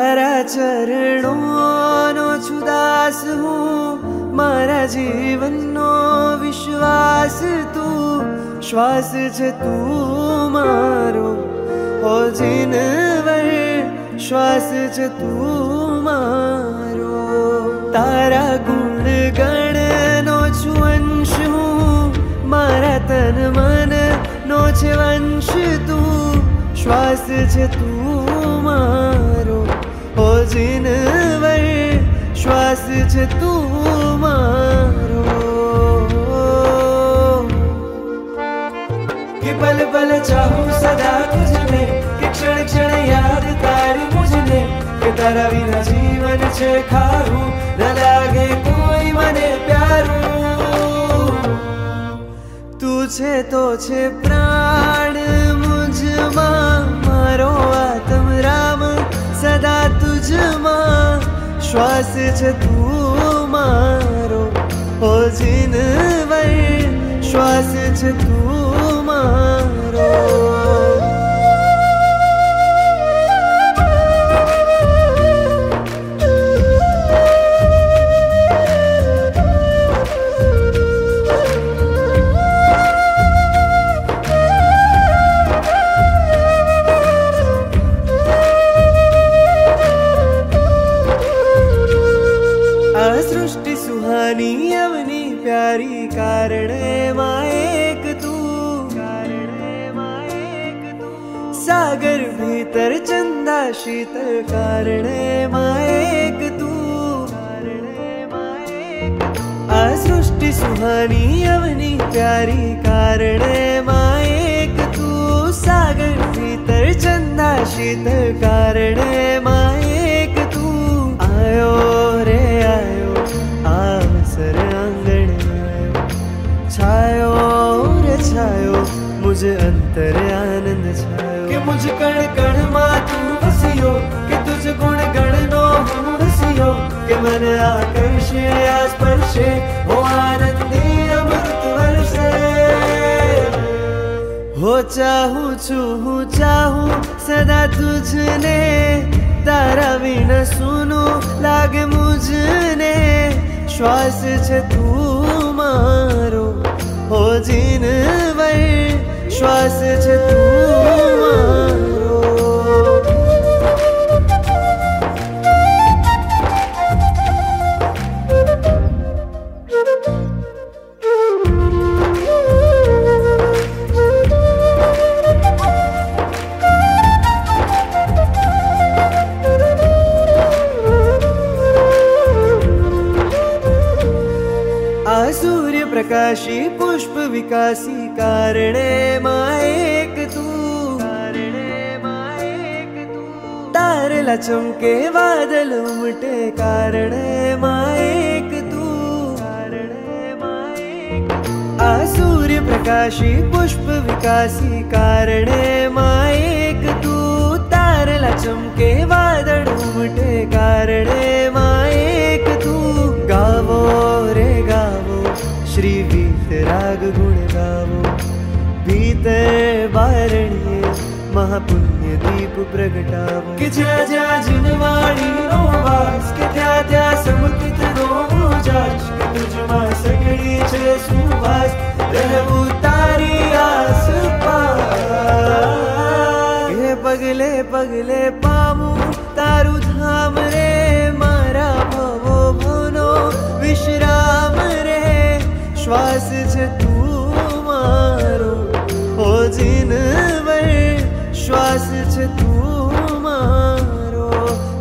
तारा चरणों नो दास हूँ, मारा जीवननो विश्वास तू, श्वास छे तू मारो ओ जीनवर, श्वास छे तू मारो। तारा गुण गण नो छु अंश हूँ, मारा तन मन नो छे वंश तू, श्वास छे तू मारो ओ जीनवर, श्वास छे तू मारो। कि पल पल चाहूं सदा तुझने, कि क्षण क्षण याद तारी मुझने, कि तारा बिना जीवन छे खारू, न लागे कोई मने प्यारू। तू छे तो छे प्राण मुझमा, मारो आत्म राम सदा तुझमा, श्वास छे तू मारो ओ जीनवर, श्वास छे तू मारो। सृष्टि सुहानी अवनी प्यारी, कारणे माएक तू, कारणे माएक तू। सागर भीतर चंदा शीतल, कारणे माएक तू, कारणे माएक तू। सृष्टि सुहानी अवनी प्यारी, कारणे माएक तू। सागर भीतर चंदा शीतल, कारणे माएक तू। आयो रे आयो अवसर आंगण आयो, छायो रे छायो मुझे अंतर आनंद छायो। कि मुझ कण कण मां तू बसियो, कि तुझ गुण गण नो हूँ बसियो, कि मन आकर्षे स्पर्शे हो आनंदी अमृत वर्षे। हो चाहूं छू चाहूं सदा तुझने, तारा बिना सुनो लागे मुझने, श्वास छे तू मारो ओ जीनवर, श्वास छे तू मारो। सूर्य प्रकाशी पुष्प विकासी, कारणे माएक तू, कारणे माएक तू। तारला चमके बादल उमटे, कारणे माएक तू, कारणे माएक तू। सूर्य प्रकाशी पुष्प विकासी, कारणे माएक तू। तारला चमके बादल उमटे, कारणे माएक तू। गावो रे गावो श्री वीतराग गुण गावो, भीतर बारण्ये महापुण्य दीप प्रगटावो। कि ज्या ज्या जिनवाणी नो वास, कि त्या त्या समुदित नो उजास, कि तुझमा सगळी छे सुवास, रहवू तारी आस पास। के पगले पगले पामू तारू धाम रे, मारा भवो भवनो विश्राम रे, श्वास छे तू मारो ओ जीनवर, श्वास छे तू मारो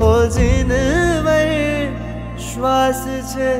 ओ जीनवर, श्वास छे